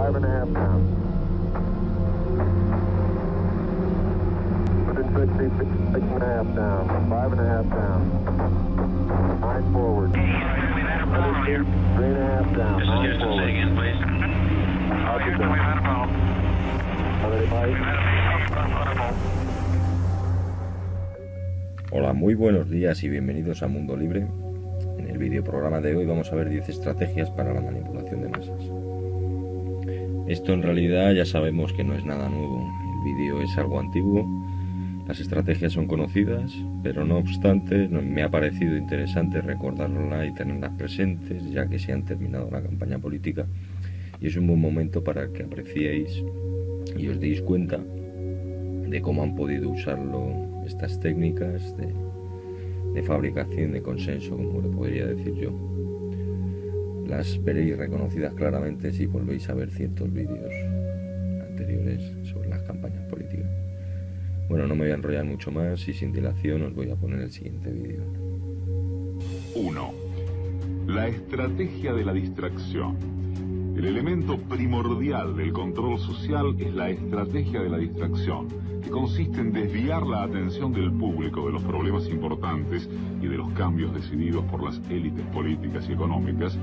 5.5 down. 160, 6.5 down. 5.5 down. 9 forward. 3.5 down. 9 forward. Say again, please. Hola, muy buenos días y bienvenidos a Mundo Libre. En el videoprograma de hoy vamos a ver 10 estrategias para la manipulación de masas. Esto en realidad ya sabemos que no es nada nuevo, el vídeo es algo antiguo, las estrategias son conocidas, pero no obstante me ha parecido interesante recordarlas y tenerlas presentes, ya que se han terminado la campaña política y es un buen momento para que apreciéis y os deis cuenta de cómo han podido usarlo estas técnicas de fabricación de consenso, como le podría decir yo. Las veréis reconocidas claramente si volvéis a ver ciertos vídeos anteriores sobre las campañas políticas. Bueno, no me voy a enrollar mucho más y sin dilación os voy a poner el siguiente vídeo. 1. La estrategia de la distracción. El elemento primordial del control social es la estrategia de la distracción, que consiste en desviar la atención del público de los problemas importantes y de los cambios decididos por las élites políticas y económicas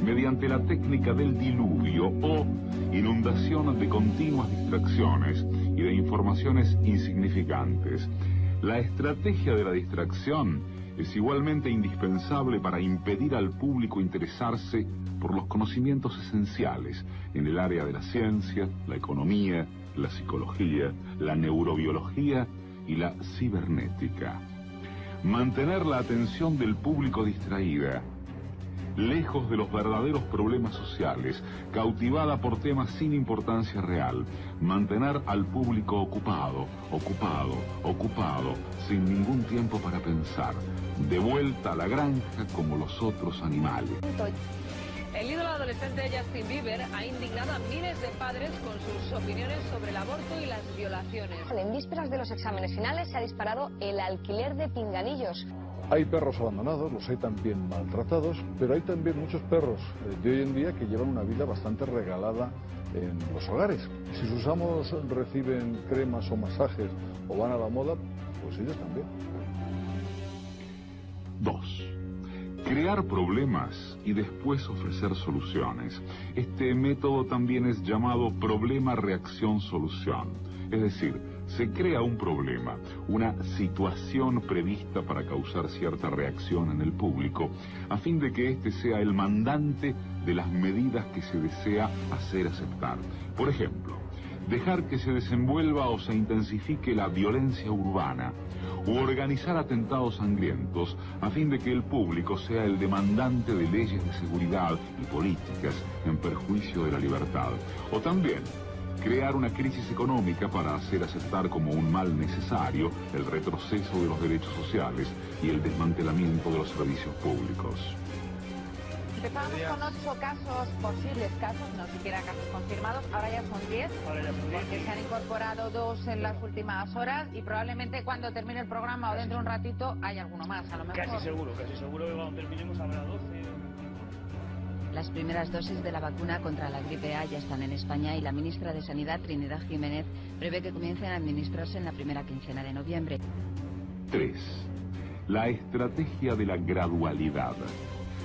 mediante la técnica del diluvio o inundación de continuas distracciones y de informaciones insignificantes. La estrategia de la distracción es igualmente indispensable para impedir al público interesarse por los conocimientos esenciales en el área de la ciencia, la economía, la psicología, la neurobiología y la cibernética. Mantener la atención del público distraída, lejos de los verdaderos problemas sociales, cautivada por temas sin importancia real, mantener al público ocupado, sin ningún tiempo para pensar, de vuelta a la granja como los otros animales. El ídolo adolescente Justin Bieber ha indignado a miles de padres con sus opiniones sobre el aborto y las violaciones. En vísperas de los exámenes finales se ha disparado el alquiler de pinganillos. Hay perros abandonados, los hay también maltratados, pero hay también muchos perros de hoy en día que llevan una vida bastante regalada en los hogares. Si sus amos reciben cremas o masajes o van a la moda, pues ellos también. 2. Crear problemas y después ofrecer soluciones. Este método también es llamado problema-reacción-solución. Es decir, se crea un problema, una situación prevista para causar cierta reacción en el público, a fin de que éste sea el mandante de las medidas que se desea hacer aceptar. Por ejemplo, dejar que se desenvuelva o se intensifique la violencia urbana, u organizar atentados sangrientos a fin de que el público sea el demandante de leyes de seguridad y políticas en perjuicio de la libertad. O también crear una crisis económica para hacer aceptar como un mal necesario el retroceso de los derechos sociales y el desmantelamiento de los servicios públicos. Empezamos con 8 casos, posibles casos, no siquiera casos confirmados, ahora ya son 10, porque se han incorporado 2 en las últimas horas y probablemente cuando termine el programa o dentro de un ratito hay alguno más, a lo mejor. Casi seguro que cuando terminemos habrá 12. Las primeras dosis de la vacuna contra la gripe A ya están en España y la ministra de Sanidad, Trinidad Jiménez, prevé que comiencen a administrarse en la primera quincena de noviembre. 3. La estrategia de la gradualidad.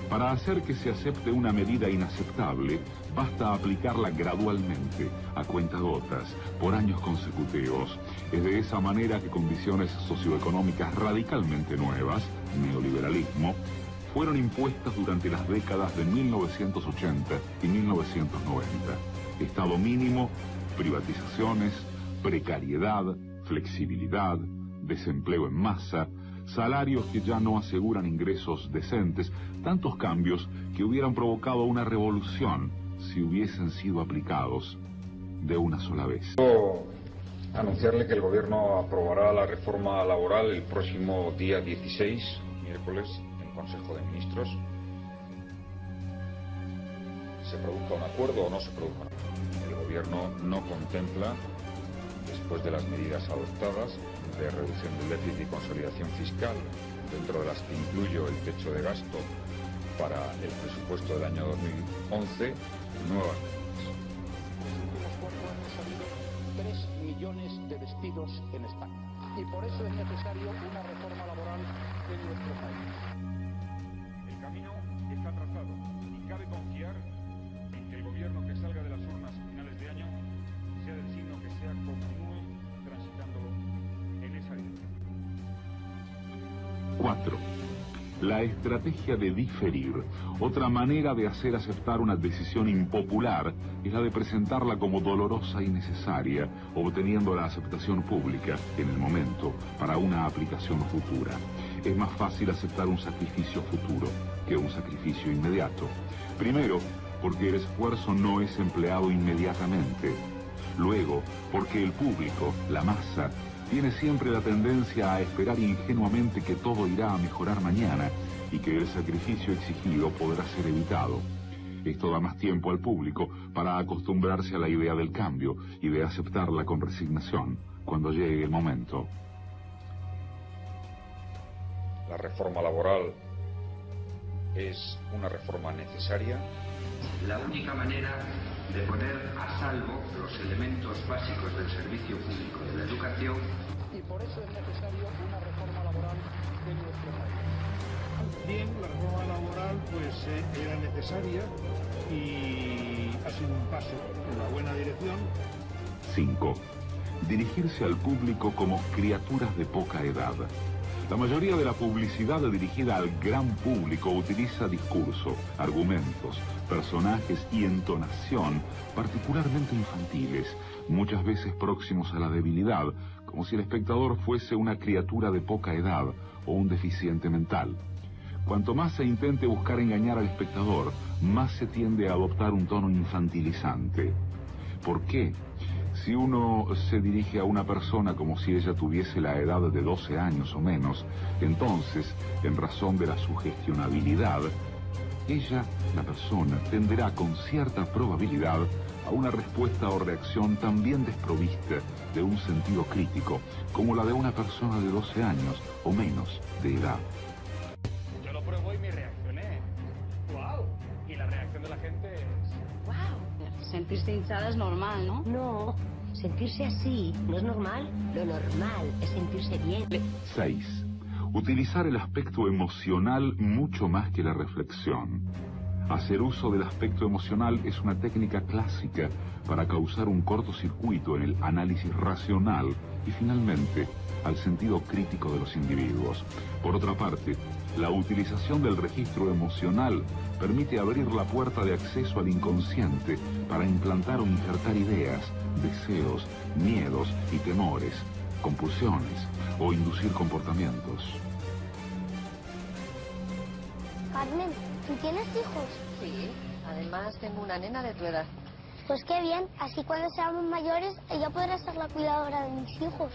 Para hacer que se acepte una medida inaceptable, basta aplicarla gradualmente, a cuentagotas, por años consecutivos. Es de esa manera que condiciones socioeconómicas radicalmente nuevas, neoliberalismo, fueron impuestas durante las décadas de 1980 y 1990. Estado mínimo, privatizaciones, precariedad, flexibilidad, desempleo en masa, salarios que ya no aseguran ingresos decentes, tantos cambios que hubieran provocado una revolución si hubiesen sido aplicados de una sola vez. Quiero anunciarle que el gobierno aprobará la reforma laboral el próximo día 16, miércoles, en Consejo de Ministros. Se produzca un acuerdo o no se produzca un acuerdo. El gobierno no contempla, después de las medidas adoptadas de reducción del déficit y consolidación fiscal, dentro de las que incluyo el techo de gasto para el presupuesto del año 2011, nuevas medidas. desaparecidos en España. Y por eso es necesario una reforma laboral en nuestro país. El camino está trazado y cabe confiar en que el gobierno que salga de las urnas a finales de año sea del signo que sea, continúe transitándolo en esa dirección. 4. La estrategia de diferir. Otra manera de hacer aceptar una decisión impopular es la de presentarla como dolorosa y necesaria, obteniendo la aceptación pública en el momento para una aplicación futura. Es más fácil aceptar un sacrificio futuro que un sacrificio inmediato. Primero, porque el esfuerzo no es empleado inmediatamente. Luego, porque el público, la masa, tiene siempre la tendencia a esperar ingenuamente que todo irá a mejorar mañana y que el sacrificio exigido podrá ser evitado. Esto da más tiempo al público para acostumbrarse a la idea del cambio y de aceptarla con resignación cuando llegue el momento. La reforma laboral es una reforma necesaria. La única manera de poner a salvo los elementos básicos del servicio público de la educación. Y por eso es necesario una reforma laboral en nuestro país. Bien, la reforma laboral pues era necesaria y ha sido un paso en la buena dirección. 5. Dirigirse al público como criaturas de poca edad. La mayoría de la publicidad dirigida al gran público utiliza discurso, argumentos, personajes y entonación particularmente infantiles, muchas veces próximos a la debilidad, como si el espectador fuese una criatura de poca edad o un deficiente mental. Cuanto más se intente buscar engañar al espectador, más se tiende a adoptar un tono infantilizante. ¿Por qué? Si uno se dirige a una persona como si ella tuviese la edad de 12 años o menos, entonces, en razón de la sugestionabilidad, ella, la persona, tenderá con cierta probabilidad a una respuesta o reacción también desprovista de un sentido crítico, como la de una persona de 12 años o menos de edad. Yo lo pruebo y me reaccioné. ¡Wow! Y la reacción de la gente es... ¡Wow! Sentirse hinchada es normal, ¿no? No, sentirse así no es normal. Lo normal es sentirse bien. 6. Utilizar el aspecto emocional mucho más que la reflexión. Hacer uso del aspecto emocional es una técnica clásica para causar un cortocircuito en el análisis racional y finalmente al sentido crítico de los individuos. Por otra parte, la utilización del registro emocional permite abrir la puerta de acceso al inconsciente para implantar o injertar ideas, deseos, miedos y temores, compulsiones o inducir comportamientos. Carmen, ¿tú tienes hijos? Sí, además tengo una nena de tu edad. Pues qué bien, así cuando seamos mayores ella podrá ser la cuidadora de mis hijos.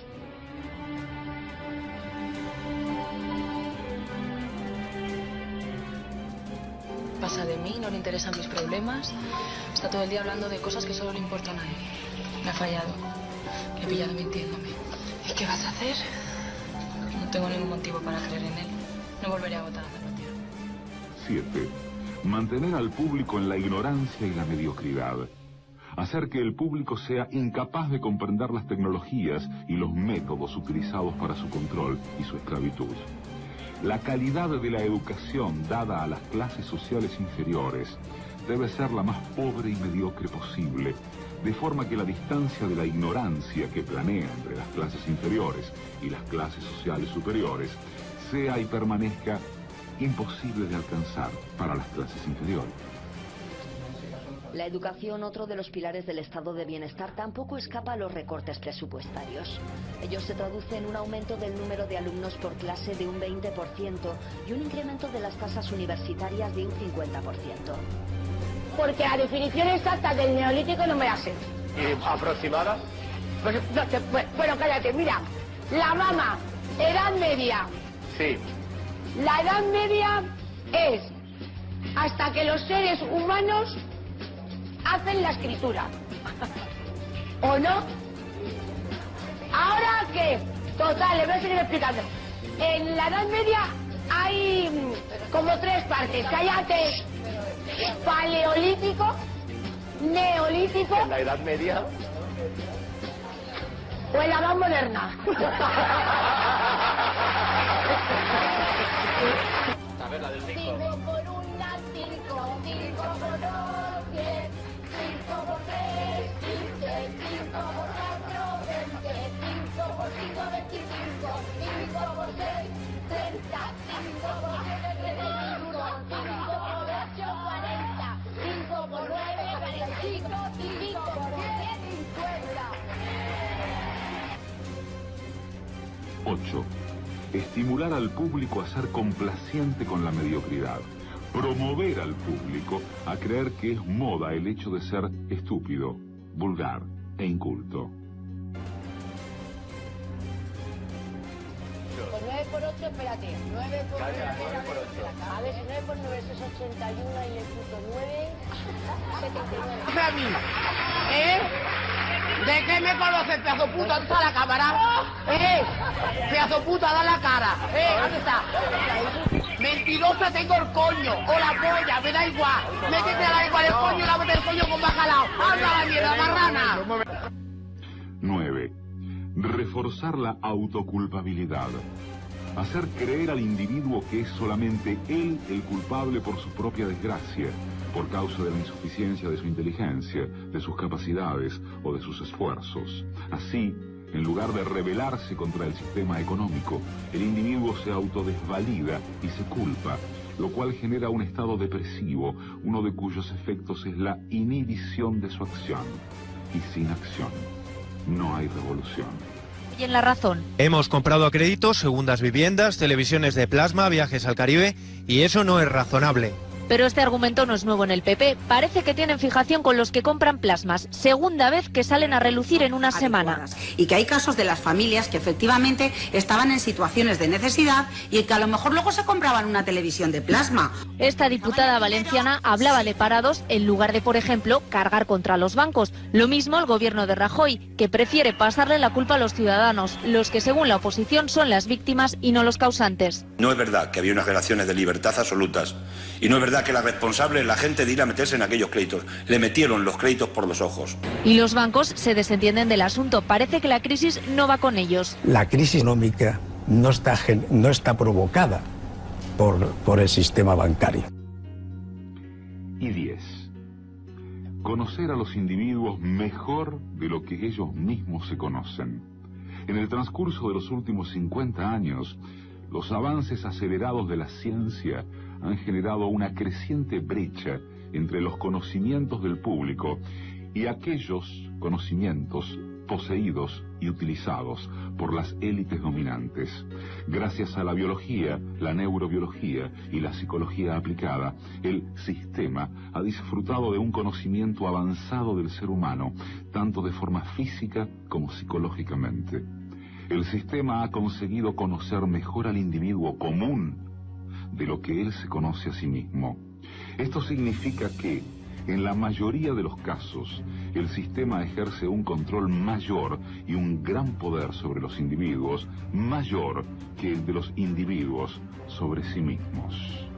Pasa de mí, no le interesan mis problemas, está todo el día hablando de cosas que solo le importan a él. Me ha fallado, le he pillado mintiéndome. ¿Y qué vas a hacer? No tengo ningún motivo para creer en él, no volveré a votar a Zapatero. 7. Mantener al público en la ignorancia y la mediocridad. Hacer que el público sea incapaz de comprender las tecnologías y los métodos utilizados para su control y su esclavitud. La calidad de la educación dada a las clases sociales inferiores debe ser la más pobre y mediocre posible, de forma que la distancia de la ignorancia que planea entre las clases inferiores y las clases sociales superiores sea y permanezca imposible de alcanzar para las clases inferiores. La educación, otro de los pilares del estado de bienestar, tampoco escapa a los recortes presupuestarios. Ello se traduce en un aumento del número de alumnos por clase de un 20% y un incremento de las tasas universitarias de un 50%. Porque la definición exacta del neolítico no me la sé. ¿Aproximada? Pues, no, bueno, cállate, mira. La mama, edad media. Sí. La edad media es hasta que los seres humanos hacen la escritura. ¿O no? ¿Ahora qué? Total, le voy a seguir explicando. En la Edad Media hay como tres partes. Cállate. Paleolítico, neolítico. En la Edad Media. o en la edad moderna? A ver, la del 5. 5 por 1, 5, 5 por 2, 10, 5 por 3, 15, 5 por 4, 20, 5 por 5, 25, 5 por 6, 30, 5 por 7, 35, 5 por 8, 40, 5 por 9, 45, 5 por 10, 50. 8. Estimular al público a ser complaciente con la mediocridad. Promover al público a creer que es moda el hecho de ser estúpido, vulgar e inculto. Pues 9 por 8, espérate. 9 por 8. A ver, si 9 por 9 es 81 y le quito 9, 79. A mí, ¿de qué me conoces, pedazo puta? ¿Dónde está la cámara? Pedazo puta, da la cara. ¿Dónde está? Mentirosa, tengo el coño, o la polla, me da igual. Métete a la igual el coño y lávate el coño con bacalao. ¡Anda la mierda, marrana! 9. Reforzar la autoculpabilidad. Hacer creer al individuo que es solamente él el culpable por su propia desgracia, por causa de la insuficiencia de su inteligencia, de sus capacidades o de sus esfuerzos. Así, en lugar de rebelarse contra el sistema económico, el individuo se autodesvalida y se culpa, lo cual genera un estado depresivo, uno de cuyos efectos es la inhibición de su acción. Y sin acción, no hay revolución. Y en La Razón. Hemos comprado a crédito segundas viviendas, televisiones de plasma, viajes al Caribe, y eso no es razonable. Pero este argumento no es nuevo en el PP. Parece que tienen fijación con los que compran plasmas. Segunda vez que salen a relucir en una semana. Y que hay casos de las familias que efectivamente estaban en situaciones de necesidad y que a lo mejor luego se compraban una televisión de plasma. Esta diputada valenciana hablaba de parados en lugar de, por ejemplo, cargar contra los bancos. Lo mismo el gobierno de Rajoy, que prefiere pasarle la culpa a los ciudadanos, los que según la oposición son las víctimas y no los causantes. No es verdad que había unas relaciones de libertad absolutas. Y no es verdad que la responsable es la gente de ir a meterse en aquellos créditos. Le metieron los créditos por los ojos. Y los bancos se desentienden del asunto. Parece que la crisis no va con ellos. La crisis económica no está provocada por el sistema bancario. Y 10. Conocer a los individuos mejor de lo que ellos mismos se conocen. En el transcurso de los últimos 50 años, los avances acelerados de la ciencia han generado una creciente brecha entre los conocimientos del público y aquellos conocimientos poseídos y utilizados por las élites dominantes. Gracias a la biología, la neurobiología y la psicología aplicada, el sistema ha disfrutado de un conocimiento avanzado del ser humano, tanto de forma física como psicológicamente. El sistema ha conseguido conocer mejor al individuo común de lo que él se conoce a sí mismo. Esto significa que, en la mayoría de los casos, el sistema ejerce un control mayor y un gran poder sobre los individuos, mayor que el de los individuos sobre sí mismos.